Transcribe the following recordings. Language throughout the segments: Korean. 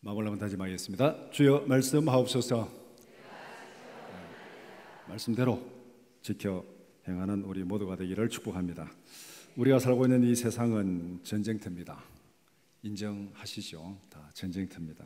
마음을 한번 다짐하겠습니다. 주여 말씀하옵소서. 말씀대로 지켜 행하는 우리 모두가 되기를 축복합니다. 우리가 살고 있는 이 세상은 전쟁터입니다. 인정하시죠? 다 전쟁터입니다.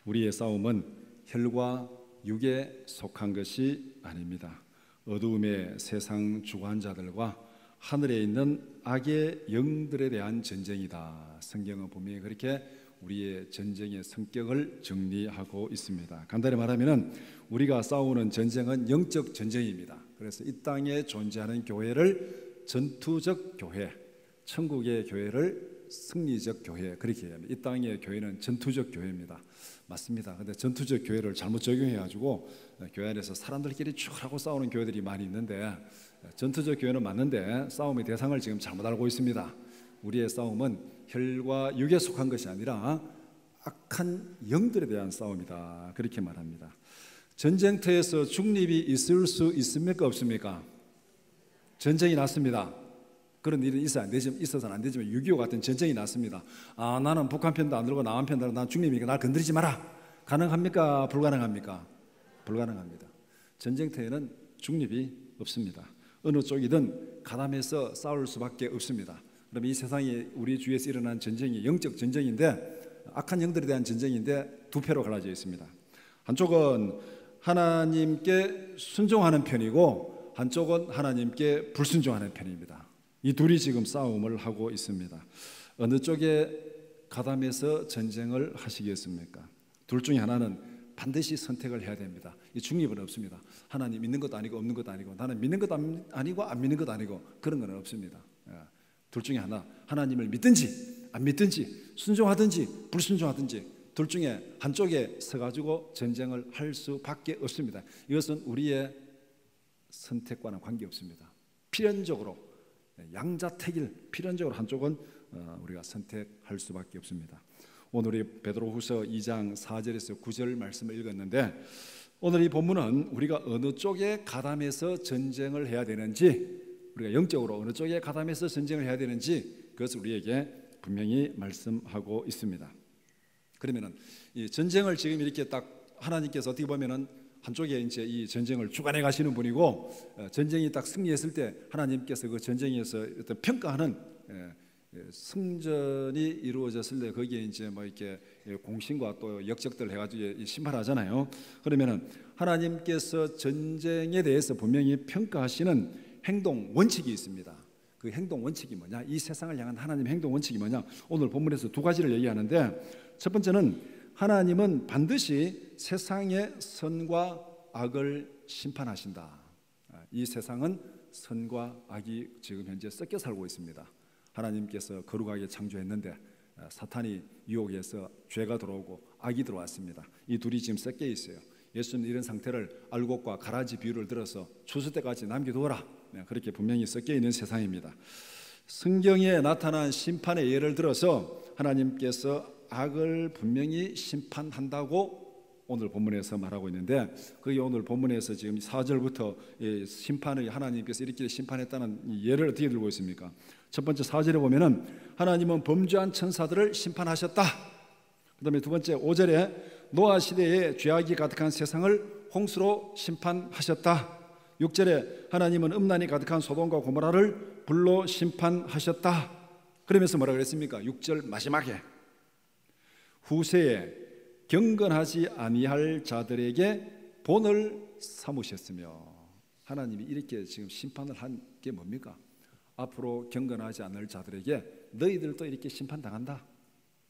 우리의 싸움은 혈과 육에 속한 것이 아닙니다. 어두움의 세상 주관자들과 하늘에 있는 악의 영들에 대한 전쟁이다. 성경은 분명히 그렇게 우리의 전쟁의 성격을 정리하고 있습니다. 간단히 말하면 우리가 싸우는 전쟁은 영적 전쟁입니다. 그래서 이 땅에 존재하는 교회를 전투적 교회, 천국의 교회를 승리적 교회, 그렇게 얘기합니다. 이 땅의 교회는 전투적 교회입니다. 맞습니다. 근데 전투적 교회를 잘못 적용해가지고 교회 안에서 사람들끼리 쭉 하고 싸우는 교회들이 많이 있는데, 전투적 교회는 맞는데 싸움의 대상을 지금 잘못 알고 있습니다. 우리의 싸움은 혈과 육에 속한 것이 아니라 악한 영들에 대한 싸움이다. 그렇게 말합니다. 전쟁터에서 중립이 있을 수 있습니까? 없습니까? 전쟁이 났습니다. 그런 일은 있어서는 안 되지만 6.25 같은 전쟁이 났습니다. 나는 북한 편도 안 들고 남한 편도 안 들고 난 중립이니까 날 건드리지 마라. 가능합니까? 불가능합니까? 불가능합니다. 전쟁터에는 중립이 없습니다. 어느 쪽이든 가담해서 싸울 수밖에 없습니다. 그럼 이 세상에 우리 주위에서 일어난 전쟁이 영적 전쟁인데, 악한 영들에 대한 전쟁인데 두 패로 갈라져 있습니다. 한쪽은 하나님께 순종하는 편이고 한쪽은 하나님께 불순종하는 편입니다. 이 둘이 지금 싸움을 하고 있습니다. 어느 쪽에 가담해서 전쟁을 하시겠습니까? 둘 중에 하나는 반드시 선택을 해야 됩니다. 이 중립은 없습니다. 하나님 믿는 것도 아니고 없는 것도 아니고, 나는 믿는 것도 아니고 안 믿는 것도 아니고, 그런 건 없습니다. 둘 중에 하나, 하나님을 믿든지 안 믿든지, 순종하든지 불순종하든지, 둘 중에 한쪽에 서가지고 전쟁을 할 수밖에 없습니다. 이것은 우리의 선택과는 관계없습니다. 필연적으로 양자택일, 필연적으로 한쪽은 우리가 선택할 수밖에 없습니다. 오늘 이 베드로후서 2장 4절에서 9절 말씀을 읽었는데, 오늘 이 본문은 우리가 어느 쪽에 가담해서 전쟁을 해야 되는지, 우리가 영적으로 어느 쪽에 가담해서 전쟁을 해야 되는지, 그것을 우리에게 분명히 말씀하고 있습니다. 그러면은 이 전쟁을 지금 이렇게 딱 하나님께서 어떻게 보면은 한쪽에 이제 이 전쟁을 주관해 가시는 분이고, 전쟁이 딱 승리했을 때 하나님께서 그 전쟁에서 어떤 평가하는 승전이 이루어졌을 때 거기에 이제 뭐 이렇게 공신과 또 역적들 해가지고 심판하잖아요. 그러면은 하나님께서 전쟁에 대해서 분명히 평가하시는 행동 원칙이 있습니다. 그 행동 원칙이 뭐냐? 이 세상을 향한 하나님의 행동 원칙이 뭐냐? 오늘 본문에서 두 가지를 얘기하는데, 첫 번째는 하나님은 반드시 세상의 선과 악을 심판하신다. 이 세상은 선과 악이 지금 현재 섞여 살고 있습니다. 하나님께서 거룩하게 창조했는데 사탄이 유혹해서 죄가 들어오고 악이 들어왔습니다. 이 둘이 지금 섞여 있어요. 예수님은 이런 상태를 알곡과 가라지 비유를 들어서 추수 때까지 남겨두어라, 그렇게 분명히 섞여 있는 세상입니다. 성경에 나타난 심판의 예를 들어서 하나님께서 악을 분명히 심판한다고 오늘 본문에서 말하고 있는데, 그게 오늘 본문에서 지금 4절부터 심판을 하나님께서 이렇게 심판했다는 예를 어떻게 들고 있습니까? 첫 번째 4절에 보면은 하나님은 범죄한 천사들을 심판하셨다. 그 다음에 두 번째 5절에 노아 시대에 죄악이 가득한 세상을 홍수로 심판하셨다. 6절에 하나님은 음란이 가득한 소돔과 고모라를 불로 심판하셨다. 그러면서 뭐라 그랬습니까? 6절 마지막에 후세에 경건하지 아니할 자들에게 본을 삼으셨으며, 하나님이 이렇게 지금 심판을 한 게 뭡니까? 앞으로 경건하지 않을 자들에게 너희들도 이렇게 심판당한다.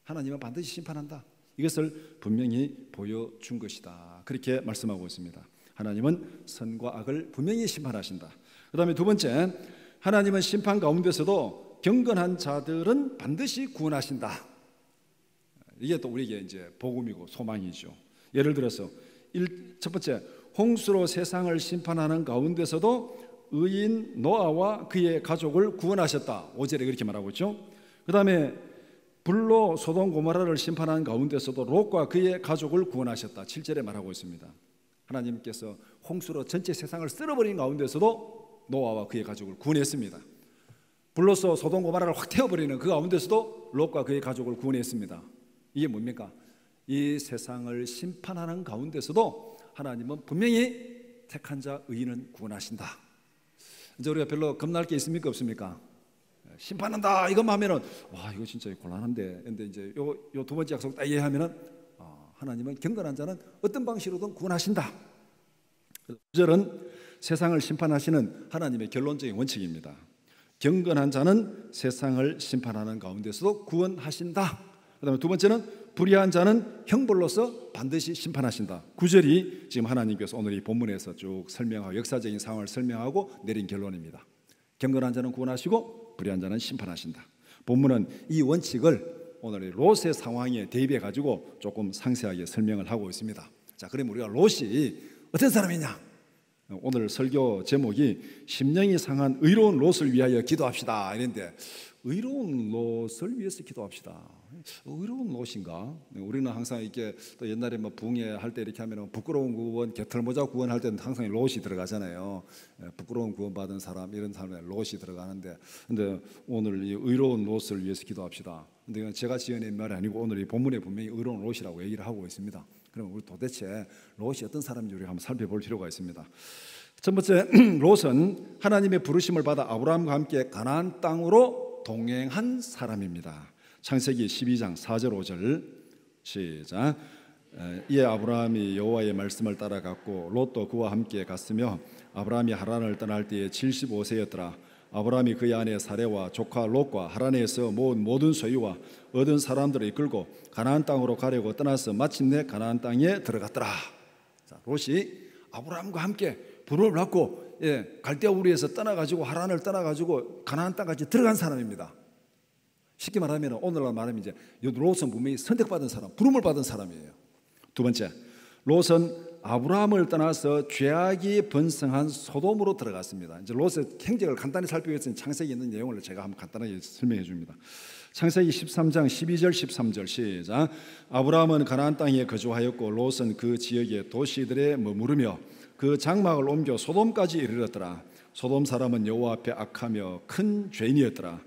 하나님은 반드시 심판한다. 이것을 분명히 보여준 것이다. 그렇게 말씀하고 있습니다. 하나님은 선과 악을 분명히 심판하신다. 그 다음에 두 번째, 하나님은 심판 가운데서도 경건한 자들은 반드시 구원하신다. 이게 또 우리에게 이제 복음이고 소망이죠. 예를 들어서 첫 번째, 홍수로 세상을 심판하는 가운데서도 의인 노아와 그의 가족을 구원하셨다. 5절에 그렇게 말하고 있죠. 그 다음에 불로 소돔 고모라를 심판하는 가운데서도 롯과 그의 가족을 구원하셨다. 7절에 말하고 있습니다. 하나님께서 홍수로 전체 세상을 쓸어버린 가운데서도 노아와 그의 가족을 구원했습니다. 불로서 소돔 고모라를 확 태워버리는 그 가운데서도 롯과 그의 가족을 구원했습니다. 이게 뭡니까? 이 세상을 심판하는 가운데서도 하나님은 분명히 택한 자 의인은 구원하신다. 이제 우리가 별로 겁날 게 있습니까 없습니까? 심판한다 이것만 하면은 와 이거 진짜 곤란한데, 근데 이제 요 두 번째 약속 딱 이해하면은 하나님은 경건한 자는 어떤 방식으로든 구원하신다. 9절은 세상을 심판하시는 하나님의 결론적인 원칙입니다. 경건한 자는 세상을 심판하는 가운데서도 구원하신다. 그 다음에 두 번째는 불의한 자는 형벌로서 반드시 심판하신다. 9절이 지금 하나님께서 오늘 이 본문에서 쭉 설명하고 역사적인 상황을 설명하고 내린 결론입니다. 경건한 자는 구원하시고 불의한 자는 심판하신다. 본문은 이 원칙을 오늘 롯의 상황에 대입해 가지고 조금 상세하게 설명을 하고 있습니다. 자, 그럼 우리가 롯이 어떤 사람이냐? 오늘 설교 제목이 심령이 상한 의로운 롯을 위하여 기도합시다 이랬는데, 의로운 롯을 위해서 기도합시다. 의로운 롯인가? 우리는 항상 이렇게 또 옛날에 뭐 붕괴 할 때 이렇게 하면 부끄러운 구원, 개털모자 구원할 때는 항상 롯이 들어가잖아요. 부끄러운 구원 받은 사람, 이런 사람에 롯이 들어가는데, 근데 오늘 이 의로운 롯을 위해서 기도합시다. 근데 이건 제가 지어낸 말이 아니고 오늘 이 본문에 분명히 의로운 롯이라고 얘기를 하고 있습니다. 그럼 우리 도대체 롯이 어떤 사람인지 우리가 한번 살펴볼 필요가 있습니다. 첫 번째, 롯은 하나님의 부르심을 받아 아브라함과 함께 가나안 땅으로 동행한 사람입니다. 창세기 12장 4절 5절 시작. 이에 아브라함이 여호와의 말씀을 따라갔고 롯도 그와 함께 갔으며 아브라함이 하란을 떠날 때에 75세였더라. 아브라함이 그의 아내 사레와 조카 롯과 하란에서 모은 모든 소유와 얻은 사람들을 이끌고 가나안 땅으로 가려고 떠나서 마침내 가나안 땅에 들어갔더라. 자, 롯이 아브라함과 함께 부름을 받고 갈대아 우리에서 떠나가지고 하란을 떠나가지고 가나안 땅까지 들어간 사람입니다. 쉽게 말하면 오늘날 말하면 이제 롯은 분명히 선택받은 사람, 부름을 받은 사람이에요. 두 번째, 롯은 아브라함을 떠나서 죄악이 번성한 소돔으로 들어갔습니다. 이제 롯의 행적을 간단히 살펴보겠습니다. 창세기에 있는 내용을 제가 한번 간단하게 설명해 줍니다. 창세기 13장 12절 13절 시작. 아브라함은 가나안 땅에 거주하였고 롯은 그 지역의 도시들에 머무르며 그 장막을 옮겨 소돔까지 이르렀더라. 소돔 사람은 여호와 앞에 악하며 큰 죄인이었더라.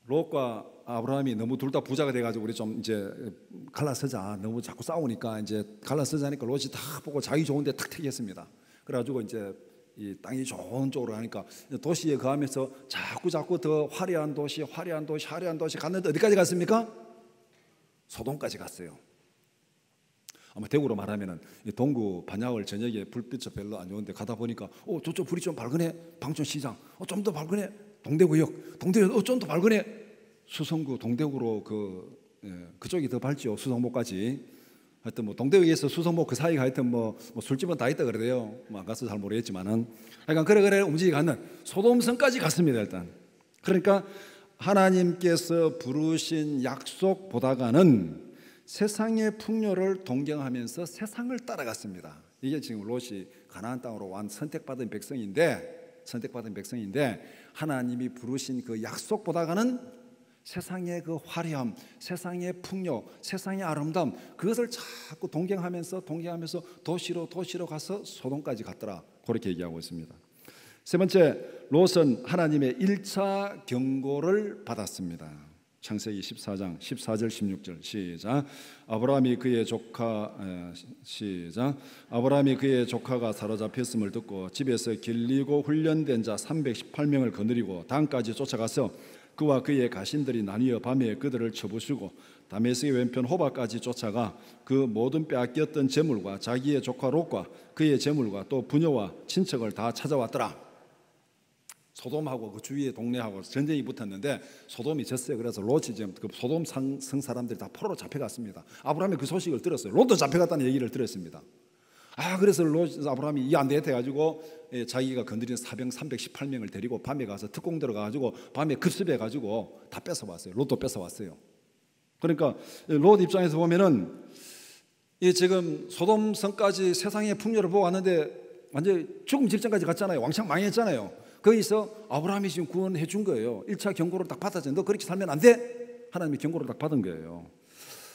롯과 아브라함이 너무 둘 다 부자가 돼가지고 우리 좀 이제 갈라서자, 너무 자꾸 싸우니까 이제 갈라서자니까 롯이 다 보고 자기 좋은데 탁 택했습니다. 그래가지고 이제 이 땅이 좋은 쪽으로 가니까 도시에 거하면서 자꾸 더 화려한 도시 갔는데 어디까지 갔습니까? 소돔까지 갔어요. 아마 대구로 말하면은 동구 반야월 저녁에 불빛이 별로 안 좋은데 가다 보니까 저쪽 불이 좀 밝으네. 방촌시장 좀 더 밝으네. 동대구역 좀 더 밝으네. 수성구 동대구로 그쪽이 더 밝죠. 수성목까지. 하여튼 뭐 동대구에서 수성목 그 사이가 하여튼 뭐 술집은 다 있다 그래요. 뭐 안 가서 잘 모르겠지만은 하여간 그래 움직이 가는 소돔성까지 갔습니다. 일단 그러니까 하나님께서 부르신 약속보다가는 세상의 풍요를 동경하면서 세상을 따라갔습니다. 이게 지금 롯이 가나안 땅으로 온 선택받은 백성인데 하나님이 부르신 그 약속보다가는 세상의 그 화려함, 세상의 풍요, 세상의 아름다움, 그것을 자꾸 동경하면서 도시로 가서 소돔까지 갔더라. 그렇게 얘기하고 있습니다. 세 번째, 롯은 하나님의 1차 경고를 받았습니다. 창세기 14장 14절 16절 시작. 아브라함이 그의 조카가 사로잡혔음을 듣고 집에서 길리고 훈련된 자 318명을 거느리고 단까지 쫓아가서 그와 그의 가신들이 나뉘어 밤에 그들을 쳐부수고 다메섹의 왼편 호바까지 쫓아가 그 모든 빼앗겼던 재물과 자기의 조카 롯과 그의 재물과 또 부녀와 친척을 다 찾아왔더라. 소돔하고 그 주위의 동네하고 전쟁이 붙었는데 소돔이 졌어요. 그래서 롯이 지금 그 소돔 성 사람들이 다 포로로 잡혀갔습니다. 아브라함이 그 소식을 들었어요. 롯도 잡혀갔다는 얘기를 들었습니다. 그래서 아브라함이 이 안 되겠다 해가지고 자기가 건드린 사병 318명을 데리고 밤에 가서 특공 들어가가지고 밤에 급습해가지고 다 뺏어왔어요. 롯도 뺏어왔어요. 그러니까 롯 입장에서 보면은 이 지금 소돔성까지 세상의 풍요를 보고 왔는데 완전 죽음 직전까지 갔잖아요. 왕창 망했잖아요. 거기서 아브라함이 지금 구원해 준 거예요. 1차 경고를 딱 받았잖아요. 너 그렇게 살면 안 돼. 하나님이 경고를 딱 받은 거예요.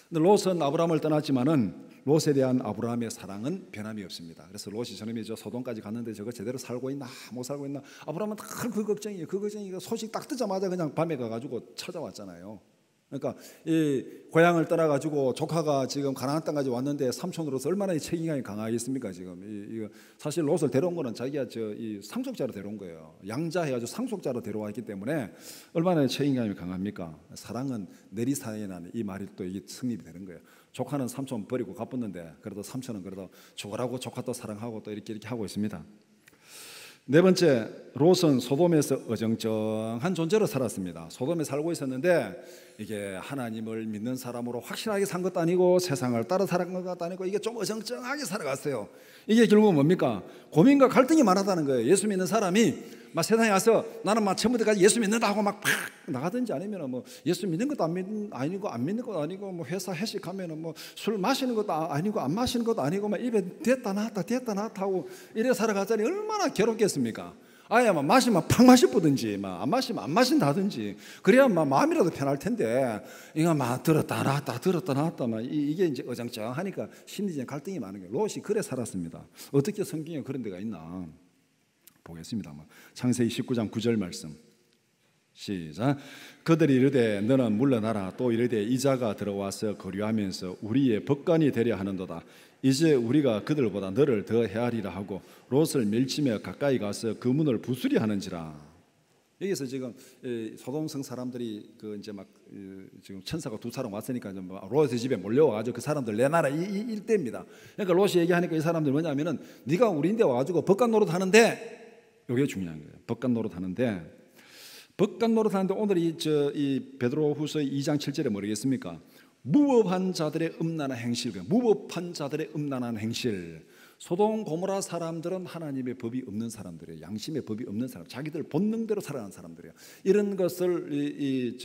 근데 롯은 아브라함을 떠났지만은 롯에 대한 아브라함의 사랑은 변함이 없습니다. 그래서 롯이 저놈이 저 소돔까지 갔는데 저거 제대로 살고 있나 못 살고 있나 아브라함은 늘 그 걱정이에요. 그 걱정이 소식 딱 뜨자마자 그냥 밤에 가가지고 찾아왔잖아요. 그러니까 이 고향을 떠나가지고 조카가 지금 가나안 땅까지 왔는데 삼촌으로서 얼마나 이 책임감이 강하겠습니까? 지금 이거 사실 롯을 데려온 거는 자기가 이 상속자로 데려온 거예요. 양자해가지고 상속자로 데려왔기 때문에 얼마나 책임감이 강합니까? 사랑은 내리사랑이라는 이 말이 또 이게 성립이 되는 거예요. 조카는 삼촌 버리고 가뿐는데 그래도 삼촌은 그래도 죽으라고 조카도 사랑하고 또 이렇게 하고 있습니다. 네 번째, 롯은 소돔에서 어정쩡한 존재로 살았습니다. 소돔에 살고 있었는데 이게 하나님을 믿는 사람으로 확실하게 산 것도 아니고 세상을 따라 살아간 것도 아니고 이게 좀 어정쩡하게 살아갔어요. 이게 결국은 뭡니까? 고민과 갈등이 많았다는 거예요. 예수 믿는 사람이 막 세상에 와서 나는 막 처음부터까지 예수 믿는다고 막 나가든지 아니면 뭐 예수 믿는 것도 아니고 안 믿는 것도 아니고 뭐 회사 회식하면 뭐 술 마시는 것도 아니고 안 마시는 것도 아니고 막 입에 됐다 놨다 하고 이래 살아가자니 얼마나 괴롭겠습니까? 아예 막 마시면 팍 마시쁘든지 막 안 마시면 안 마신다든지 그래야 막 마음이라도 편할 텐데 이거 막 들었다 놨다 막 이게 이제 어정쩡하니까 심리적인 갈등이 많은 거예요. 롯이 그래 살았습니다. 어떻게 성경에 그런 데가 있나 보겠습니다. 창세기 19장 9절 말씀 시작. 그들이 이르되 너는 물러나라. 또 이르되 이자가 들어와서 거류하면서 우리의 법관이 되려 하는도다. 이제 우리가 그들보다 너를 더 헤아리라 하고 롯을 밀치며 가까이 가서 그 문을 부수리 하는지라. 여기서 지금 소돔성 사람들이 그 이제 막 지금 천사가 두 사람 왔으니까 롯의 집에 몰려와가지고 그 사람들 내놔라 이 일대입니다. 그러니까 롯이 얘기하니까 이 사람들 뭐냐면은 네가 우리인데 와가지고 법관 노릇 하는데 이게 중요한 거예요. 법관 노릇 하는데 오늘 이 베드로후서 2장 7절에 뭐라겠습니까? 무법한 자들의 음란한 행실, 무법한 자들의 음란한 행실. 소돔 고모라 사람들은 하나님의 법이 없는 사람들이에요. 양심의 법이 없는 사람, 자기들 본능대로 살아가는 사람들이에요. 이런 것을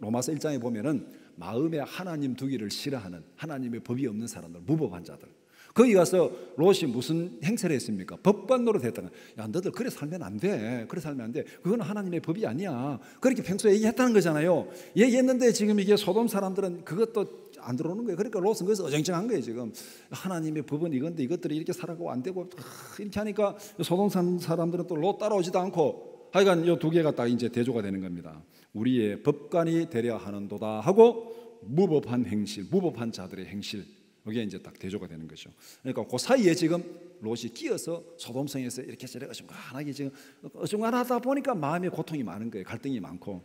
로마서 1장에 보면은 마음에 하나님 두기를 싫어하는 하나님의 법이 없는 사람들, 무법한 자들. 거기 가서 롯이 무슨 행세를 했습니까? 법관 노릇 했다는 거야. 야, 너들 그래 살면 안 돼. 그래 살면 안 돼. 그건 하나님의 법이 아니야. 그렇게 평소에 얘기했다는 거잖아요. 얘기했는데 지금 이게 소돔 사람들은 그것도 안 들어오는 거예요. 그러니까 롯은 거기서 어정쩡한 거예요. 지금 하나님의 법은 이건데 이것들이 이렇게 살아가고 안 되고 이렇게 하니까 소돔 사람들은 또 롯 따라오지도 않고 하여간 이 두 개가 딱 이제 대조가 되는 겁니다. 우리의 법관이 되려 하는도다 하고 무법한 행실, 무법한 자들의 행실. 여기에 이제 딱 대조가 되는 거죠. 그러니까 그 사이에 지금 롯이 끼어서 소돔성에서 이렇게 저렇게 어중간하게 지금 어중간하다 보니까 마음의 고통이 많은 거예요. 갈등이 많고.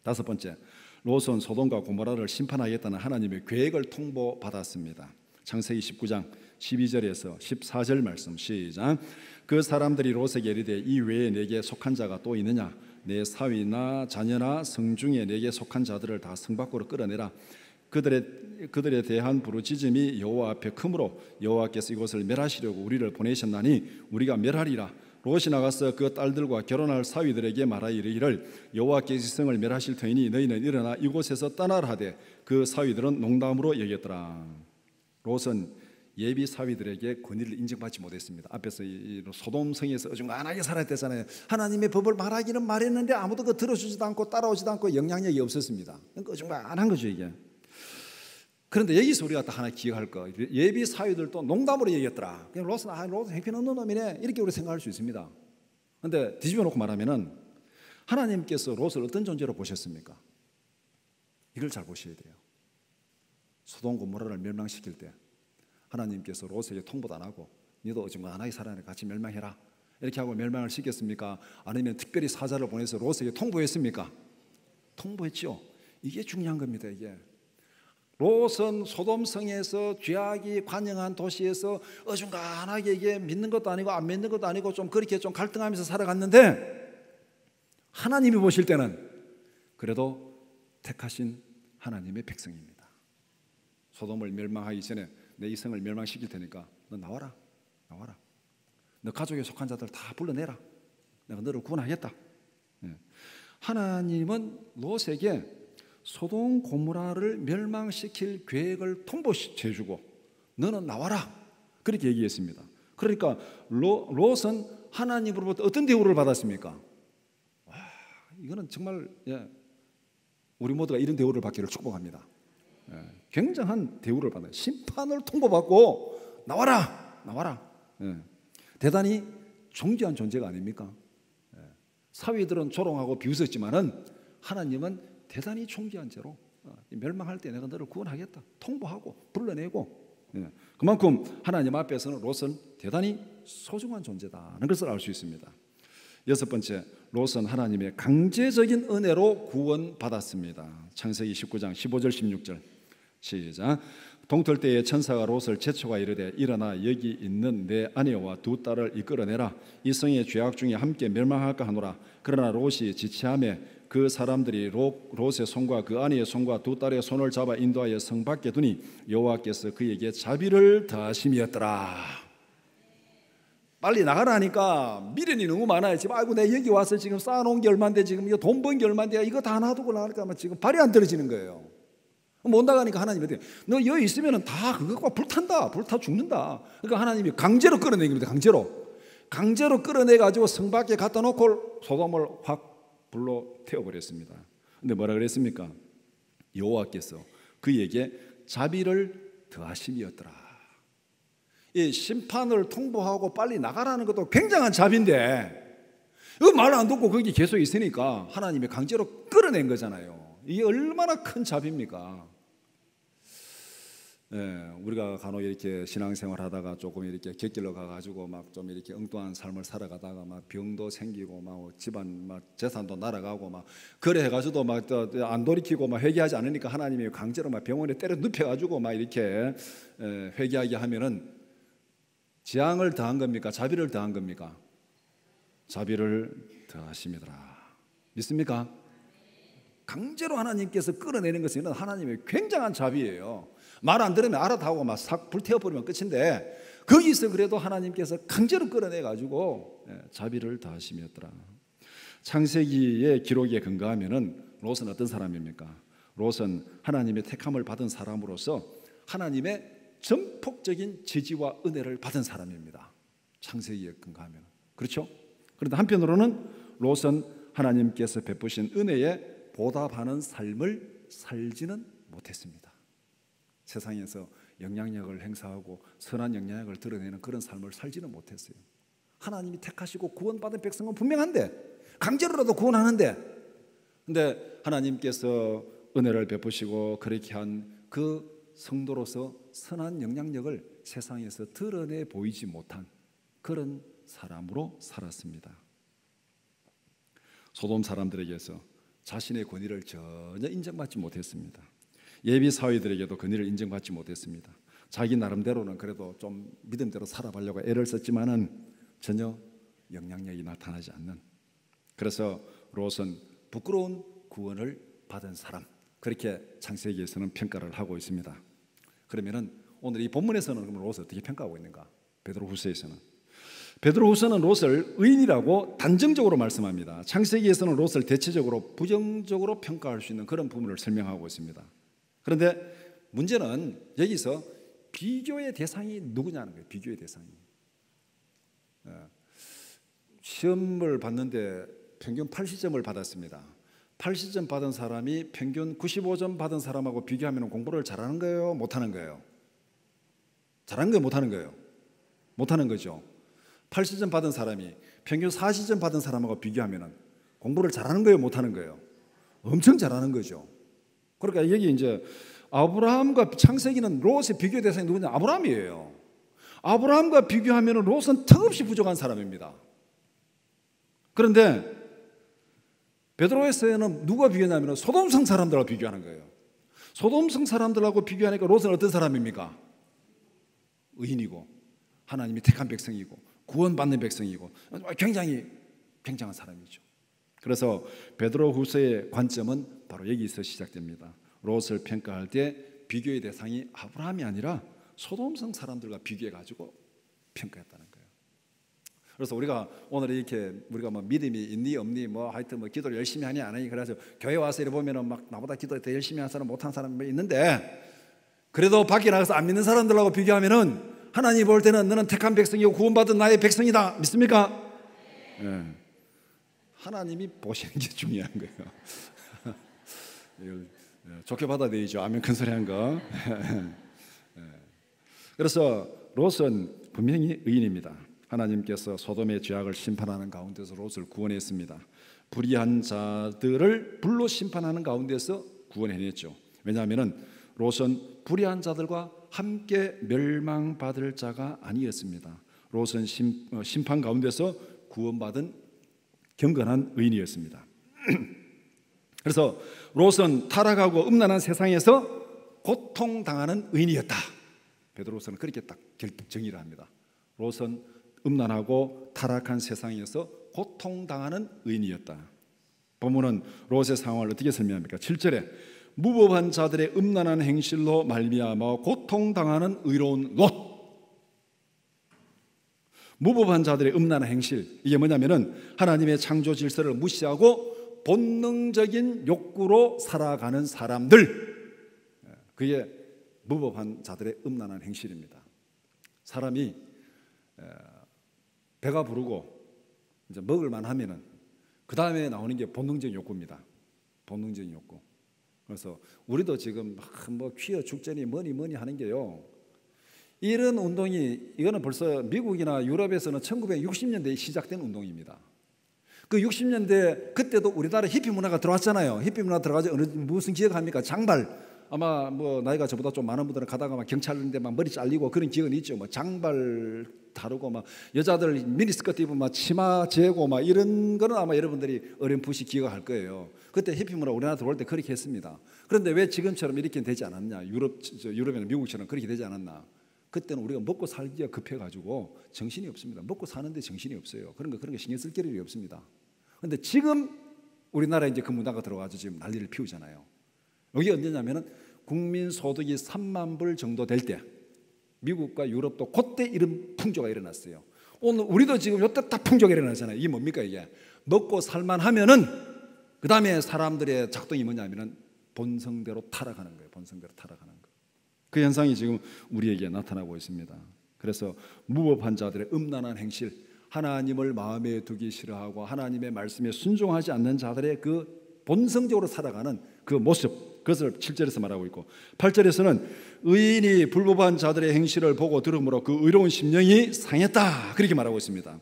다섯 번째, 롯은 소돔과 고모라를 심판하겠다는 하나님의 계획을 통보받았습니다. 창세기 19장 12절에서 14절 말씀 시작. 그 사람들이 롯에게 이르되 이 외에 내게 속한 자가 또 있느냐? 내 사위나 자녀나 성중에 내게 속한 자들을 다 성 밖으로 끌어내라. 그들에 대한 부르짖음이 여호와 앞에 크므로 여호와께서 이곳을 멸하시려고 우리를 보내셨나니 우리가 멸하리라. 롯이 나가서 그 딸들과 결혼할 사위들에게 말하여 이르기를 여호와께서 성을 멸하실 터이니 너희는 일어나 이곳에서 떠나라 하되 그 사위들은 농담으로 여겼더라. 롯은 예비 사위들에게 권위를 인정받지 못했습니다. 앞에서 이 소돔성에서 어중간하게 살았댔잖아요. 하나님의 법을 말하기는 말했는데 아무도 그 들어주지도 않고 따라오지도 않고 영향력이 없었습니다. 그러니까 어중간한 거죠 이게. 그런데 여기서 우리가 딱 하나 기억할 거, 예비 사위들도 농담으로 얘기했더라. 그냥 롯은 행편없는 놈이네 이렇게 우리 생각할 수 있습니다. 그런데 뒤집어 놓고 말하면은 하나님께서 롯을 어떤 존재로 보셨습니까? 이걸 잘 보셔야 돼요. 소돔 고모라를 멸망시킬 때 하나님께서 롯에게 통보도 안 하고 너도 어중간하게 살아내 같이 멸망해라 이렇게 하고 멸망을 시켰습니까? 아니면 특별히 사자를 보내서 롯에게 통보했습니까? 통보했죠. 이게 중요한 겁니다. 이게 롯은 소돔성에서 죄악이 관영한 도시에서 어중간하게 이게 믿는 것도 아니고 안 믿는 것도 아니고 좀 그렇게 좀 갈등하면서 살아갔는데 하나님이 보실 때는 그래도 택하신 하나님의 백성입니다. 소돔을 멸망하기 전에 내 이 성을 멸망시킬 테니까 너 나와라. 너 가족에 속한 자들 다 불러내라. 내가 너를 구원하겠다. 하나님은 롯에게 소돔 고모라를 멸망시킬 계획을 통보해 주고 너는 나와라 그렇게 얘기했습니다. 그러니까 롯은 하나님으로부터 어떤 대우를 받았습니까? 와, 이거는 정말 우리 모두가 이런 대우를 받기를 축복합니다. 굉장한 대우를 받아요. 심판을 통보받고 나와라. 대단히 존귀한 존재가 아닙니까? 사위들은 조롱하고 비웃었지만은 하나님은 대단히 존귀한 죄로 멸망할 때 내가 너를 구원하겠다 통보하고 불러내고, 그만큼 하나님 앞에서는 롯은 대단히 소중한 존재다는 것을 알 수 있습니다. 여섯 번째, 롯은 하나님의 강제적인 은혜로 구원받았습니다. 창세기 19장 15절 16절 시작. 동틀 때에 천사가 롯을 제초가 이르되 일어나 여기 있는 내 아내와 두 딸을 이끌어내라. 이 성의 죄악 중에 함께 멸망할까 하노라. 그러나 롯이 지체하매 그 사람들이 롯의 손과 그 아내의 손과 두 딸의 손을 잡아 인도하여 성 밖에 두니 여호와께서 그에게 자비를 더하심이었더라. 빨리 나가라니까 미련이 너무 많아요. 지금 아이고 내가 여기 와서 지금 쌓아놓은 게 얼만데 지금 이거 돈 번 게 얼만데 이거 다 놔두고 나가니까 지금 발이 안 떨어지는 거예요. 못 나가니까 하나님이 너 여기 있으면 다 그것과 불탄다, 불타 죽는다. 그러니까 하나님이 강제로 끌어내는 겁니다. 강제로 끌어내가지고 성 밖에 갖다 놓고 소돔을 확 불로 태워버렸습니다. 근데 뭐라 그랬습니까? 여호와께서 그에게 자비를 더하심이었더라. 이 심판을 통보하고 빨리 나가라는 것도 굉장한 자비인데 이거 말 안 듣고 거기 계속 있으니까 하나님이 강제로 끌어낸 거잖아요. 이게 얼마나 큰 자비입니까? 우리가 간혹 이렇게 신앙생활 하다가 조금 이렇게 곁길로 가가지고 막 좀 이렇게 엉뚱한 삶을 살아가다가 막 병도 생기고 막 집안 막 재산도 날아가고 막 그래 해가지고도 막 안 돌이키고 막 회개하지 않으니까 하나님이 강제로 막 병원에 때려 눕혀가지고 막 이렇게 회개하게 하면은 재앙을 더한 겁니까? 자비를 더한 겁니까? 자비를 더하심이더라. 믿습니까? 강제로 하나님께서 끌어내는 것은 하나님의 굉장한 자비예요. 말 안 들으면 알아다하고 막 싹 불태워버리면 끝인데 거기서 그래도 하나님께서 강제로 끌어내가지고 자비를 더하심이었더라. 창세기의 기록에 근거하면은 롯은 어떤 사람입니까? 롯은 하나님의 택함을 받은 사람으로서 하나님의 전폭적인 지지와 은혜를 받은 사람입니다. 창세기에 근거하면. 그렇죠? 그런데 한편으로는 롯은 하나님께서 베푸신 은혜에 보답하는 삶을 살지는 못했습니다. 세상에서 영향력을 행사하고 선한 영향력을 드러내는 그런 삶을 살지는 못했어요. 하나님이 택하시고 구원받은 백성은 분명한데 강제로라도 구원하는데 근데 하나님께서 은혜를 베푸시고 그렇게 한 그 성도로서 선한 영향력을 세상에서 드러내 보이지 못한 그런 사람으로 살았습니다. 소돔 사람들에게서 자신의 권위를 전혀 인정받지 못했습니다. 예비 사회들에게도 권위를 인정받지 못했습니다. 자기 나름대로는 그래도 좀 믿음대로 살아보려고 애를 썼지만은 전혀 영향력이 나타나지 않는, 그래서 롯은 부끄러운 구원을 받은 사람, 그렇게 창세기에서는 평가를 하고 있습니다. 그러면은 오늘 이 본문에서는 그럼 롯을 어떻게 평가하고 있는가? 베드로후서는 롯을 의인이라고 단정적으로 말씀합니다. 창세기에서는 롯을 대체적으로 부정적으로 평가할 수 있는 그런 부분을 설명하고 있습니다. 그런데 문제는 여기서 비교의 대상이 누구냐는 거예요. 비교의 대상이. 시험을 봤는데 평균 80점을 받았습니다. 80점 받은 사람이 평균 95점 받은 사람하고 비교하면 공부를 잘하는 거예요? 못하는 거예요? 잘하는 거예요? 못하는 거예요? 못하는 거죠. 80점 받은 사람이 평균 40점 받은 사람하고 비교하면 공부를 잘하는 거예요? 못하는 거예요? 엄청 잘하는 거죠. 그러니까 여기 이제 아브라함과 창세기는 롯의 비교 대상이 누구냐? 아브라함이에요. 아브라함과 비교하면 롯은 턱없이 부족한 사람입니다. 그런데 베드로에서는 누가 비교하냐면 소돔성 사람들하고 비교하는 거예요. 소돔성 사람들하고 비교하니까 롯은 어떤 사람입니까? 의인이고 하나님이 택한 백성이고 구원받는 백성이고 굉장히 굉장한 사람이죠. 그래서 베드로후서의 관점은 바로 여기서 시작됩니다. 롯을 평가할 때 비교의 대상이 아브라함이 아니라 소돔성 사람들과 비교해가지고 평가했다는 거예요. 그래서 우리가 오늘 이렇게 우리가 뭐 믿음이 있니 없니 뭐 하여튼 뭐 기도를 열심히 하니 안 하니 그래서 교회 와서 이래 보면은 막 나보다 기도 더 열심히 하는 사람 못하는 사람이 있는데 그래도 밖에 나가서 안 믿는 사람들하고 비교하면은 하나님 볼 때는 너는 택한 백성이고 구원받은 나의 백성이다. 믿습니까? 네. 하나님이 보시는 게 중요한 거예요. 좋게 받아들이죠. 아멘 큰 소리 한 거. 그래서 롯은 분명히 의인입니다. 하나님께서 소돔의 죄악을 심판하는 가운데서 롯을 구원했습니다. 불의한 자들을 불로 심판하는 가운데서 구원해냈죠. 왜냐하면 롯은 불의한 자들과 함께 멸망받을 자가 아니었습니다. 롯은 심판 가운데서 구원받은 경건한 의인이었습니다. 그래서 롯은 타락하고 음란한 세상에서 고통당하는 의인이었다. 베드로서는 그렇게 딱 정의를 합니다. 롯은 음란하고 타락한 세상에서 고통당하는 의인이었다. 본문은 롯의 상황을 어떻게 설명합니까? 7절에 무법한 자들의 음란한 행실로 말미암아 고통당하는 의로운 롯. 무법한 자들의 음란한 행실, 이게 뭐냐면은 하나님의 창조 질서를 무시하고 본능적인 욕구로 살아가는 사람들, 그게 무법한 자들의 음란한 행실입니다. 사람이 배가 부르고 이제 먹을만 하면은 그 다음에 나오는 게 본능적인 욕구입니다. 본능적인 욕구. 그래서 우리도 지금 뭐 퀴어 축제니 뭐니 하는 게요, 이런 운동이, 이거는 벌써 미국이나 유럽에서는 1960년대에 시작된 운동입니다. 그 60년대 그때도 우리나라 히피 문화가 들어왔잖아요. 히피 문화 들어가서 무슨 기억합니까? 장발. 아마 뭐 나이가 저보다 좀 많은 분들은 가다가 막 경찰인데 막 머리 잘리고 그런 기억은 있죠. 뭐 장발 다르고 막 여자들 미니스커트 입으면 막 치마 재고 막 이런 거는 아마 여러분들이 어렴풋이 기억할 거예요. 그때 히피 문화 우리나라 들어올 때 그렇게 했습니다. 그런데 왜 지금처럼 이렇게 되지 않았냐? 유럽이나 미국처럼 그렇게 되지 않았나? 그때는 우리가 먹고 살기가 급해가지고 정신이 없습니다. 먹고 사는데 정신이 없어요. 그런 거 신경 쓸 겨를이 없습니다. 그런데 지금 우리나라에 이제 그 문화가 들어와서 지금 난리를 피우잖아요. 여기 언제냐면은 국민 소득이 3만 불 정도 될 때, 미국과 유럽도 그때 이런 풍조가 일어났어요. 오늘 우리도 지금 이때 딱 풍조가 일어나잖아요. 이게 뭡니까? 이게 먹고 살만 하면은 그 다음에 사람들의 작동이 뭐냐면은 본성대로 타락하는 거예요. 본성대로 타락하는 거. 그 현상이 지금 우리에게 나타나고 있습니다. 그래서 무법한 자들의 음란한 행실, 하나님을 마음에 두기 싫어하고 하나님의 말씀에 순종하지 않는 자들의 그 본성적으로 살아가는 그 모습, 그것을 7절에서 말하고 있고, 8절에서는 의인이 불법한 자들의 행실을 보고 들음으로 그 의로운 심령이 상했다, 그렇게 말하고 있습니다.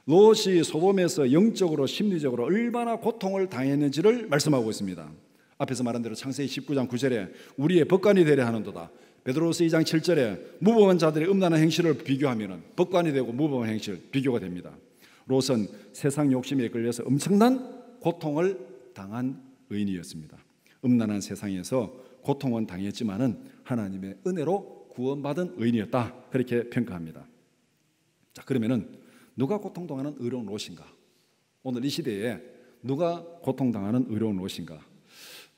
롯이 소돔에서 영적으로 심리적으로 얼마나 고통을 당했는지를 말씀하고 있습니다. 앞에서 말한 대로 창세기 19장 9절에 우리의 법관이 되려 하는도다. 베드로서 2장 7절에 무법한 자들의 음란한 행실을 비교하면 법관이 되고 무법한 행실 비교가 됩니다. 롯은 세상 욕심에 끌려서 엄청난 고통을 당한 의인이었습니다. 음란한 세상에서 고통은 당했지만은 하나님의 은혜로 구원받은 의인이었다, 그렇게 평가합니다. 자, 그러면은 누가 고통당하는 의로운 롯인가? 오늘 이 시대에 누가 고통당하는 의로운 롯인가?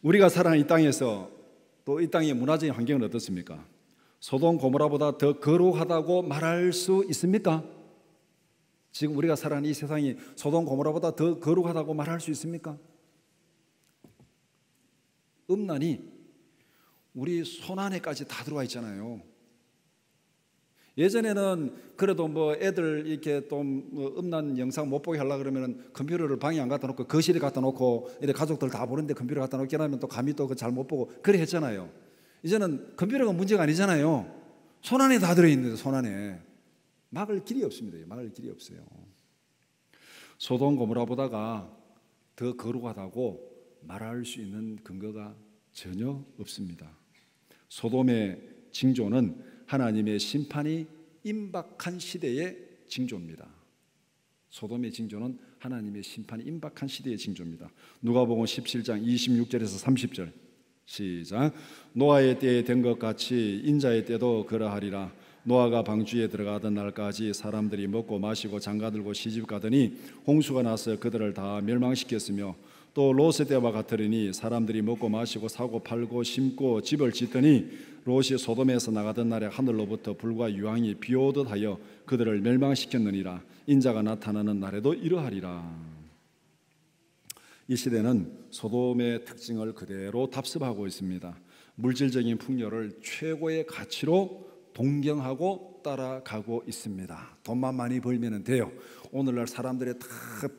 우리가 살아가는 이 땅에서 또 이 땅의 문화적인 환경은 어떻습니까? 소돔 고모라보다 더 거룩하다고 말할 수 있습니까? 지금 우리가 살아가는 이 세상이 소돔 고모라보다 더 거룩하다고 말할 수 있습니까? 음란이 우리 손안에까지 다 들어와 있잖아요. 예전에는 그래도 뭐 애들 이렇게 좀 음란 영상 못 보게 하려고 그러면 컴퓨터를 방에 안 갖다 놓고 거실에 갖다 놓고 이렇게 가족들 다 보는데 컴퓨터 갖다 놓게 하면 또 감히 또 잘 못 보고 그래 했잖아요. 이제는 컴퓨터가 문제가 아니잖아요. 손안에 다 들어있는데 손안에 막을 길이 없습니다. 막을 길이 없어요. 소돔 고모라보다가 더 거룩하다고 말할 수 있는 근거가 전혀 없습니다. 소돔의 징조는 하나님의 심판이 임박한 시대의 징조입니다. 소돔의 징조는 하나님의 심판이 임박한 시대의 징조입니다. 누가복음 17장 26절에서 30절 시작. 노아의 때에 된 것 같이 인자의 때도 그러하리라. 노아가 방주에 들어가던 날까지 사람들이 먹고 마시고 장가들고 시집가더니 홍수가 나서 그들을 다 멸망시켰으며 또 롯의 때와 같으리니 사람들이 먹고 마시고 사고 팔고 심고 집을 짓더니 롯이 소돔에서 나가던 날에 하늘로부터 불과 유황이 비오듯 하여 그들을 멸망시켰느니라. 인자가 나타나는 날에도 이러하리라. 이 시대는 소돔의 특징을 그대로 답습하고 있습니다. 물질적인 풍요를 최고의 가치로 동경하고 따라가고 있습니다. 돈만 많이 벌면 돼요. 오늘날 사람들의 다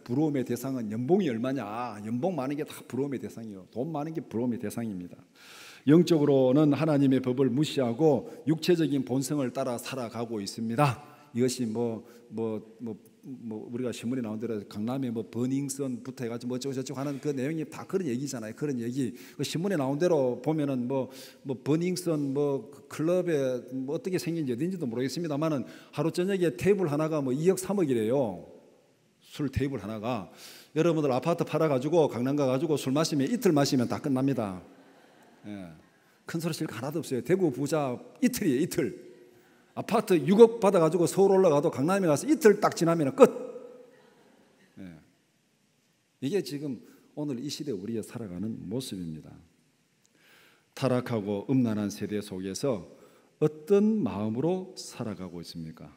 부러움의 대상은 연봉이 얼마냐, 연봉 많은 게 다 부러움의 대상이에요. 돈 많은 게 부러움의 대상입니다. 영적으로는 하나님의 법을 무시하고 육체적인 본성을 따라 살아가고 있습니다. 이것이 뭐 우리가 신문에 나온 대로 강남에 뭐 버닝썬부터 해가지고 뭐 어쩌고저쩌고 하는 그 내용이 다 그런 얘기잖아요. 그런 얘기 그 신문에 나온 대로 보면은 뭐 버닝썬 뭐 클럽에 뭐 어떻게 생긴지 어딘지도 모르겠습니다만은 하루 저녁에 테이블 하나가 뭐 2억 3억이래요. 술 테이블 하나가. 여러분들 아파트 팔아가지고 강남 가가지고 술 마시면 이틀 마시면 다 끝납니다. 예. 큰 소리 칠 거 하나도 없어요. 대구 부자 이틀이에요. 이틀. 아파트 6억 받아가지고 서울 올라가도 강남에 가서 이틀 딱 지나면 끝. 예. 이게 지금 오늘 이 시대 우리가 살아가는 모습입니다. 타락하고 음란한 세대 속에서 어떤 마음으로 살아가고 있습니까?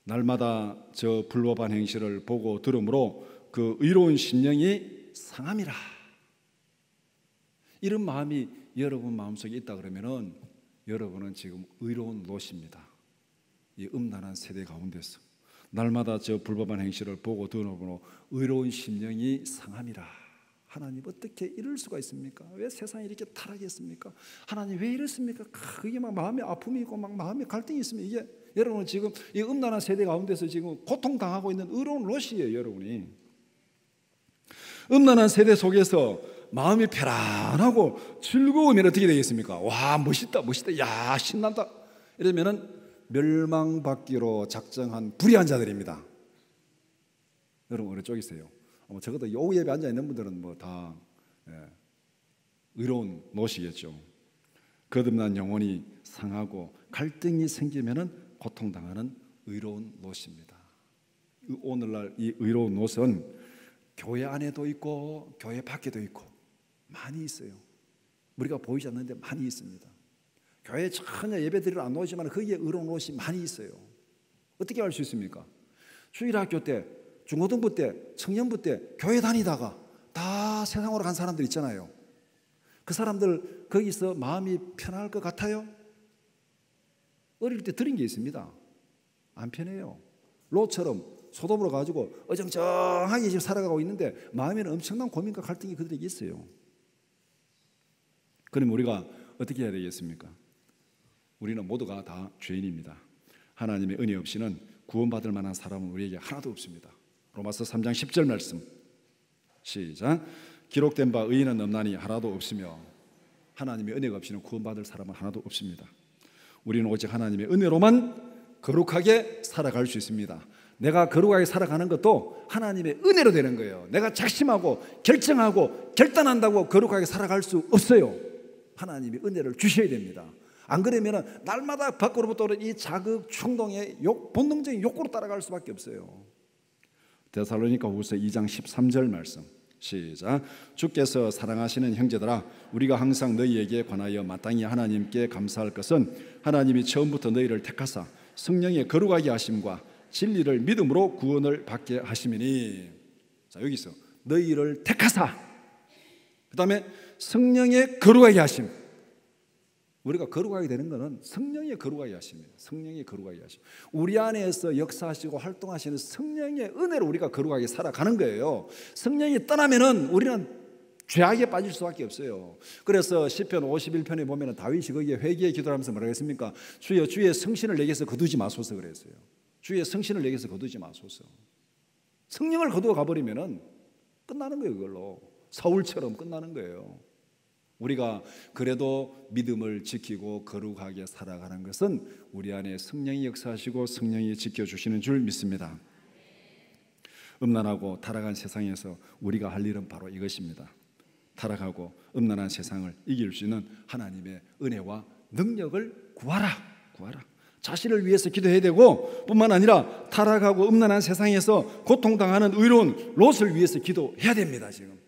날마다 저 불법한 행실을 보고 들으므로 그 의로운 심령이 상함이라. 이런 마음이 여러분 마음속에 있다 그러면은 여러분은 지금 의로운 롯입니다. 이 음란한 세대 가운데서 날마다 저 불법한 행실을 보고 들으므로 의로운 심령이 상함이라. 하나님 어떻게 이럴 수가 있습니까? 왜 세상이 이렇게 타락했습니까? 하나님 왜 이렇습니까? 그게 막 마음에 아픔이 있고 막 마음에 갈등이 있으면 이게 여러분은 지금 이 음란한 세대 가운데서 지금 고통당하고 있는 의로운 롯이에요. 여러분이 음란한 세대 속에서 마음이 편안하고 즐거우면 어떻게 되겠습니까? 와 멋있다 멋있다 야 신난다 이러면은 멸망받기로 작정한 불의한 자들입니다. 여러분 어느 쪽이세요? 적어도 오후 예배 앉아 있는 분들은 뭐 다 의로운 롯이겠죠. 거듭난 영혼이 상하고 갈등이 생기면은 고통당하는 의로운 롯입니다. 오늘날 이 의로운 롯은 교회 안에도 있고 교회 밖에도 있고 많이 있어요. 우리가 보이지 않는데 많이 있습니다. 교회에 전혀 예배드리러 안 오지만 거기에 의로운 롯이 많이 있어요. 어떻게 알 수 있습니까? 주일학교 때, 중고등부 때, 청년부 때 교회 다니다가 다 세상으로 간 사람들 있잖아요. 그 사람들 거기서 마음이 편할 것 같아요? 어릴 때 들은 게 있습니다. 안 편해요. 롯처럼 소돔으로 가지고 어정쩡하게 지금 살아가고 있는데 마음에는 엄청난 고민과 갈등이 그들에게 있어요. 그럼 우리가 어떻게 해야 되겠습니까? 우리는 모두가 다 죄인입니다. 하나님의 은혜 없이는 구원받을 만한 사람은 우리에게 하나도 없습니다. 로마서 3장 10절 말씀 시작. 기록된 바 의인은 없나니 하나도 없으며 하나님의 은혜가 없이는 구원받을 사람은 하나도 없습니다. 우리는 오직 하나님의 은혜로만 거룩하게 살아갈 수 있습니다. 내가 거룩하게 살아가는 것도 하나님의 은혜로 되는 거예요. 내가 작심하고 결정하고 결단한다고 거룩하게 살아갈 수 없어요. 하나님이 은혜를 주셔야 됩니다. 안 그러면 날마다 밖으로부터 오는 이 자극, 충동의 본능적인 욕구로 따라갈 수밖에 없어요. 데살로니가 후서 2장 13절 말씀 시작. 주께서 사랑하시는 형제들아 우리가 항상 너희에게 관하여 마땅히 하나님께 감사할 것은 하나님이 처음부터 너희를 택하사 성령의 거룩하게 하심과 진리를 믿음으로 구원을 받게 하심이니. 자 여기서 너희를 택하사 그 다음에 성령의 거룩하게 하심. 우리가 거룩하게 되는 것은 성령의 거룩하게 하심이에요. 성령의 거룩하게 하심. 우리 안에서 역사하시고 활동하시는 성령의 은혜로 우리가 거룩하게 살아가는 거예요. 성령이 떠나면은 우리는 죄악에 빠질 수밖에 없어요. 그래서 시편 51편에 보면은 다윗이 거기에 회개의 기도를 하면서 뭐라고 했습니까? 주여 주의 성신을 내게서 거두지 마소서 그랬어요. 주의 성신을 내게서 거두지 마소서. 성령을 거두어 가버리면은 끝나는 거예요. 그걸로 사울처럼 끝나는 거예요. 우리가 그래도 믿음을 지키고 거룩하게 살아가는 것은 우리 안에 성령이 역사하시고 성령이 지켜주시는 줄 믿습니다. 음란하고 타락한 세상에서 우리가 할 일은 바로 이것입니다. 타락하고 음란한 세상을 이길 수 있는 하나님의 은혜와 능력을 구하라. 자신을 위해서 기도해야 되고 뿐만 아니라 타락하고 음란한 세상에서 고통당하는 의로운 롯을 위해서 기도해야 됩니다. 지금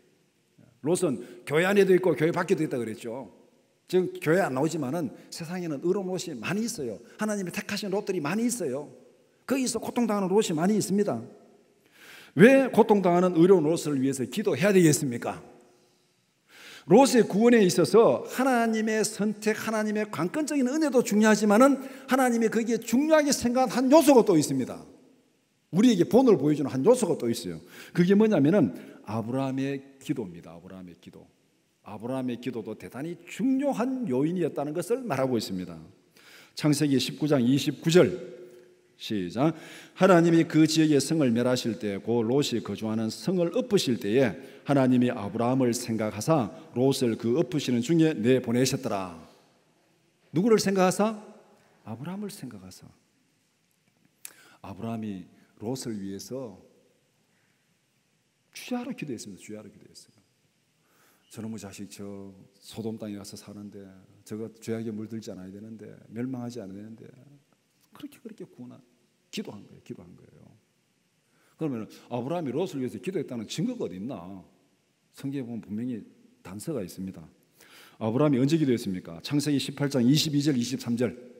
롯은 교회 안에도 있고 교회 밖에도 있다 그랬죠. 지금 교회 안 나오지만은 세상에는 의로운 롯이 많이 있어요. 하나님이 택하신 롯들이 많이 있어요. 거기서 고통당하는 롯이 많이 있습니다. 왜 고통당하는 의로운 롯을 위해서 기도해야 되겠습니까? 롯의 구원에 있어서 하나님의 선택, 하나님의 관건적인 은혜도 중요하지만은 하나님이 거기에 중요하게 생각한 한 요소가 또 있습니다. 우리에게 본을 보여주는 한 요소가 또 있어요. 그게 뭐냐면은 아브라함의 기도입니다. 아브라함의 기도. 아브라함의 기도도 대단히 중요한 요인이었다는 것을 말하고 있습니다. 창세기 19장 29절 시작. 하나님이 그 지역의 성을 멸하실 때 곧 롯이 거주하는 성을 엎으실 때에 하나님이 아브라함을 생각하사 롯을 그 엎으시는 중에 내보내셨더라. 누구를 생각하사? 아브라함을 생각하사. 아브라함이 롯을 위해서 주야로 기도했습니다. 주야로 기도했어요. 저놈의 자식 저 소돔 땅에 가서 사는데 저거 죄악에 물들지 않아야 되는데 멸망하지 않아야 되는데 그렇게 구원한 기도한 거예요. 그러면 아브라함이 롯을 위해서 기도했다는 증거가 어디 있나? 성경에 보면 분명히 단서가 있습니다. 아브라함이 언제 기도했습니까? 창세기 18장 22절 23절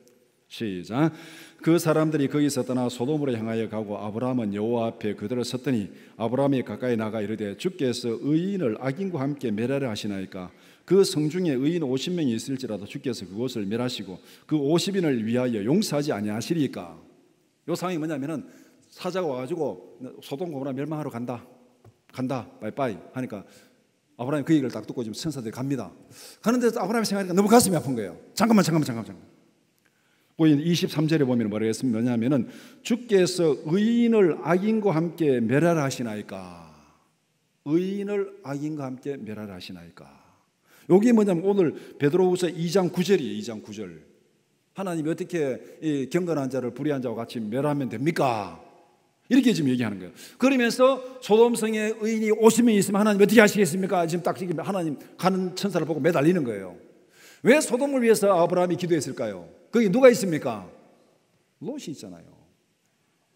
시작. 그 사람들이 거기서 떠나 소돔으로 향하여 가고 아브라함은 여호와 앞에 그대로 섰더니 아브라함이 가까이 나가 이르되 주께서 의인을 악인과 함께 멸하려 하시나이까? 그 성중에 의인 50명이 있을지라도 주께서 그곳을 멸하시고 그 50인을 위하여 용서하지 아니하시리까? 이 상황이 뭐냐면은 사자가 와가지고 소돔 고모라 멸망하러 간다 빠이빠이 하니까 아브라함이 그 얘기를 딱 듣고 지금 천사들이 갑니다. 가는데 아브라함이 생각하니까 너무 가슴이 아픈 거예요. 잠깐만. 23절에 보면 뭐라고 했습니까? 뭐냐면은 주께서 의인을 악인과 함께 멸하라 하시나이까? 의인을 악인과 함께 멸하라 하시나이까? 여기 뭐냐면 오늘 베드로후서 2장 9절이에요. 2장 9절. 하나님이 어떻게 이 경건한 자를 불의한 자와 같이 멸하면 됩니까? 이렇게 지금 얘기하는 거예요. 그러면서 소돔성에 의인이 50명 있으면 하나님 어떻게 하시겠습니까? 지금 딱 하나님 가는 천사를 보고 매달리는 거예요. 왜 소돔을 위해서 아브라함이 기도했을까요? 거기 누가 있습니까? 롯이 있잖아요.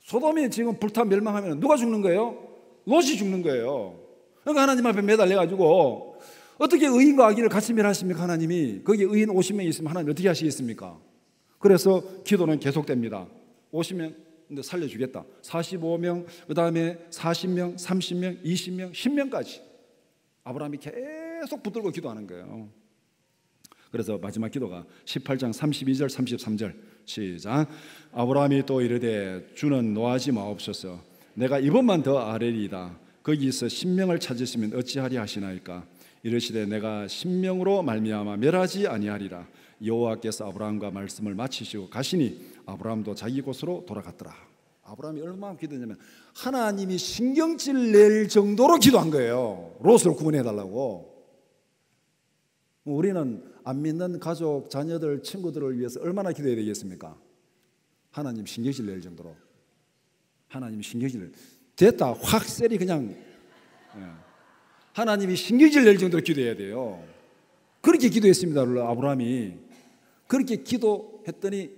소돔이 지금 불타 멸망하면 누가 죽는 거예요? 롯이 죽는 거예요. 그러니까 하나님 앞에 매달려가지고 어떻게 의인과 악인을 같이 멸하십니까? 하나님이 거기 의인 50명 있으면 하나님 어떻게 하시겠습니까? 그래서 기도는 계속됩니다. 50명 근데 살려주겠다. 45명, 그 다음에 40명, 30명, 20명, 10명까지 아브라함이 계속 붙들고 기도하는 거예요. 그래서 마지막 기도가 18장 32절 33절 시작. 아브라함이 또 이르되 주는 노하지 마옵소서. 내가 이번만 더 아뢰리이다. 거기서 10명을 찾으시면 어찌하리 하시나이까? 이르시되 내가 10명으로 말미암아 멸하지 아니하리라. 여호와께서 아브라함과 말씀을 마치시고 가시니 아브라함도 자기 곳으로 돌아갔더라. 아브라함이 얼마나 기도했냐면 하나님이 신경질 낼 정도로 기도한 거예요. 롯을 구원해달라고. 우리는 안 믿는 가족, 자녀들, 친구들을 위해서 얼마나 기도해야 되겠습니까? 하나님 신경질 낼 정도로. 하나님 신경질 낼 됐다 확 셀이 그냥 하나님이 신경질 낼 정도로 기도해야 돼요. 그렇게 기도했습니다. 아브라함이 그렇게 기도했더니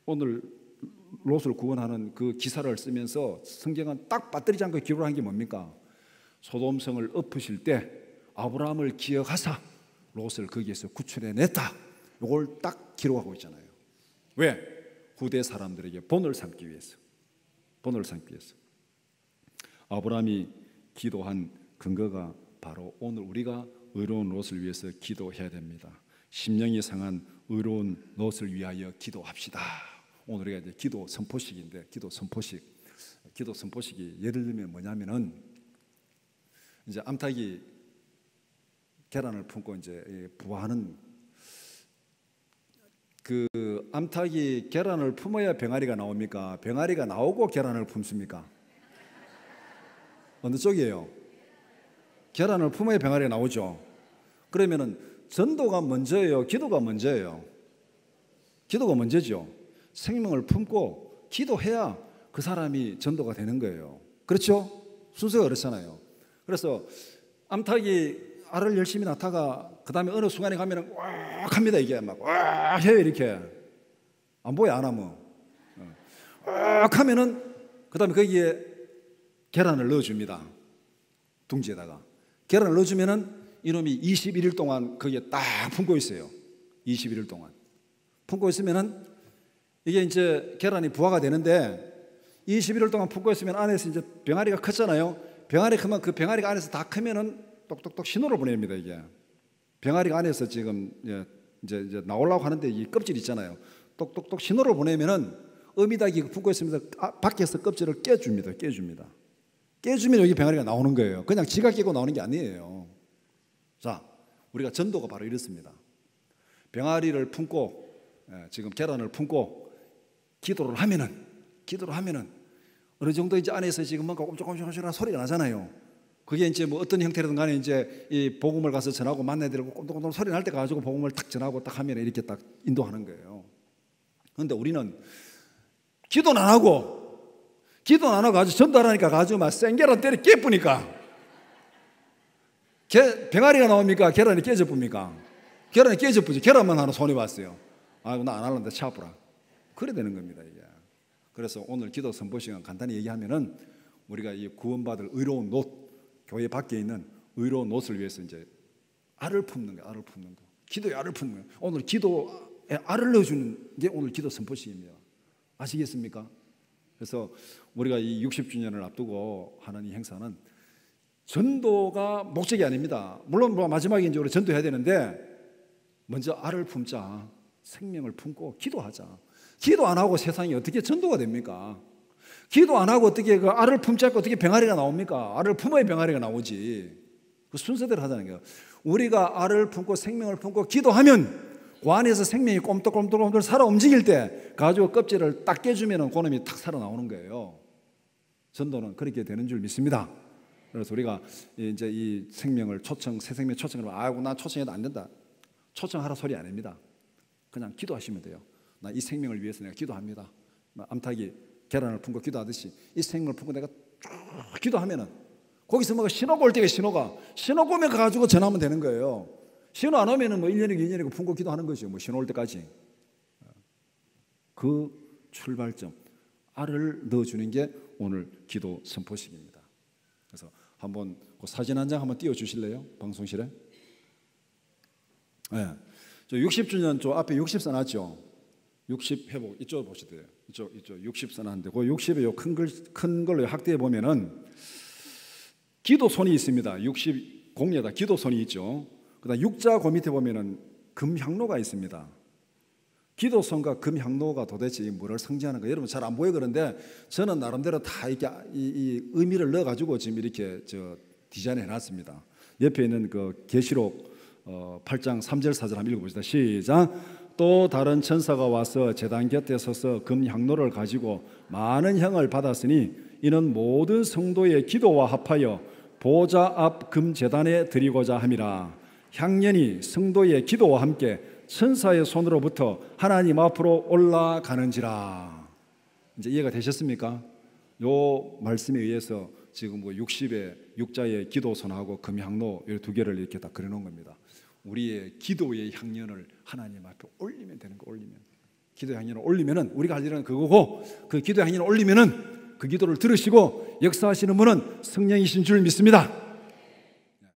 오늘 롯을 구원하는 그 기사를 쓰면서 성경은 딱 빠뜨리지 않고 기록을 한 게 뭡니까? 소돔성을 엎으실 때 아브라함을 기억하사 롯을 거기에서 구출해냈다. 이걸 딱 기록하고 있잖아요. 왜? 후대 사람들에게 본을 삼기 위해서. 본을 삼기 위해서. 아브라함이 기도한 근거가 바로 오늘 우리가 의로운 롯을 위해서 기도해야 됩니다. 심령이 상한 의로운 롯을 위하여 기도합시다. 오늘 우리가 이제 기도 선포식인데 기도 선포식이 예를 들면 뭐냐면은 이제 암탉이 계란을 품고 이제 부화하는 그 암탉이 계란을 품어야 병아리가 나옵니까? 병아리가 나오고 계란을 품습니까? 어느 쪽이에요? 계란을 품어야 병아리가 나오죠. 그러면은 전도가 먼저예요? 기도가 먼저예요? 기도가 먼저죠. 생명을 품고 기도해야 그 사람이 전도가 되는 거예요. 그렇죠? 순서가 그렇잖아요. 그래서 암탉이 알을 열심히 낳다가 그 다음에 어느 순간에 가면은 꽉 합니다. 이게 막 꽉 해요. 이렇게 안 보여 안 하면 꽉 하면은 그 다음에 거기에 계란을 넣어줍니다. 둥지에다가 계란을 넣어주면은 이놈이 21일 동안 거기에 딱 품고 있어요. 21일 동안 품고 있으면은 이게 이제 계란이 부화가 되는데 21일 동안 품고 있으면 안에서 이제 병아리가 컸잖아요. 병아리 크면 그 병아리가 안에서 다 크면은 똑똑똑 신호를 보냅니다. 이게 병아리가 안에서 지금 이제 나오려고 하는데 이 껍질 있잖아요. 똑똑똑 신호를 보내면은 어미닭이 품고 있으면서 밖에서 껍질을 깨줍니다. 깨주면 여기 병아리가 나오는 거예요. 그냥 지가 깨고 나오는 게 아니에요. 자, 우리가 전도가 바로 이렇습니다. 병아리를 품고 지금 계란을 품고 기도를 하면은 기도를 하면은 어느 정도 이제 안에서 지금 뭔가 꼼짝꼼짝한 소리가 나잖아요. 그게 이제 뭐 어떤 형태로든 간에 이제 이 복음을 가서 전하고 만나드리고 꼼짝꼼짝 소리 날 때 가지고 복음을 딱 전하고 딱 하면 이렇게 딱 인도하는 거예요. 그런데 우리는 기도는 안 하고 가지고 전도하라니까 가지고 막 생계란 때려 깨뿌니까 병아리가 나옵니까? 계란이 깨져쁩니까? 계란이 깨져쁘지. 계란만 하나 손에 봤어요. 아이고 나 안 하려는데 차프라. 그래 되는 겁니다 이게. 그래서 오늘 기도 선포 시간 간단히 얘기하면은 우리가 이 구원받을 의로운 놋, 교회 밖에 있는 의로운 놋을 위해서 이제 알을 품는 거예요. 알을 품는 거. 기도에 알을 품는 거예요. 오늘 기도에 알을 넣어주는 게 오늘 기도 선포 시간입니다. 아시겠습니까? 그래서 우리가 이 60주년을 앞두고 하는 이 행사는 전도가 목적이 아닙니다. 물론 마지막에 이제 우리 전도해야 되는데 먼저 알을 품자. 생명을 품고 기도하자. 기도 안 하고 세상이 어떻게 전도가 됩니까? 기도 안 하고 어떻게 그 알을 품지 않고 어떻게 병아리가 나옵니까? 알을 품어야 병아리가 나오지. 그 순서대로 하자는 거예요. 우리가 알을 품고 생명을 품고 기도하면 그 안에서 생명이 꼼떡꼼떡 살아 움직일 때 가지고 껍질을 딱 깨주면 그놈이 탁 살아나오는 거예요. 전도는 그렇게 되는 줄 믿습니다. 그래서 우리가 이제 이 생명을 새 생명 초청을 하면 아이고 난 초청해도 안 된다. 초청하라 소리 아닙니다. 그냥 기도하시면 돼요. 나 이 생명을 위해서 내가 기도합니다. 암탉이 계란을 품고 기도하듯이 이 생명을 품고 내가 쭉 기도하면은 거기서 뭐가 신호가 올 때가 신호가 오면 가지고 전하면 되는 거예요. 신호 안 오면은 뭐 1년이고 2년이고 품고 기도하는 거죠. 뭐 신호 올 때까지. 그 출발점 알을 넣어주는 게 오늘 기도 선포식입니다. 그래서 한번 그 사진 한 장 한번 띄워주실래요? 방송실에. 네. 저 60주년 저 앞에 60 써놨죠. 60 회복 이쪽 보시도 돼요. 이쪽 60 써놨는데 그 60에 요 큰 걸로 확대해 보면은 기도손이 있습니다. 60 공예다 기도손이 있죠. 그다음 육자 그 밑에 보면은 금향로가 있습니다. 기도손과 금향로가 도대체 뭐를 상징하는가? 여러분 잘 안 보여 그런데 저는 나름대로 다 이렇게 이 의미를 넣어 가지고 지금 이렇게 저 디자인해 놨습니다. 옆에 있는 그 계시록 8장 3절 4절 한번 읽어봅시다. 시작. 또 다른 천사가 와서 제단 곁에 서서 금향로를 가지고 많은 향을 받았으니 이는 모든 성도의 기도와 합하여 보좌 앞 금제단에 드리고자 함이라. 향연이 성도의 기도와 함께 천사의 손으로부터 하나님 앞으로 올라가는지라. 이제 이해가 되셨습니까? 요 말씀에 의해서 지금 뭐 60의 육자의 기도손하고 금향로 이 두 개를 이렇게 다 그려놓은 겁니다. 우리의 기도의 향연을 하나님 앞에 올리면 되는 거. 올리면 기도의 향연을 올리면은 우리가 할 일은 그거고 그 기도의 향연을 올리면은 그 기도를 들으시고 역사하시는 분은 성령이신 줄 믿습니다.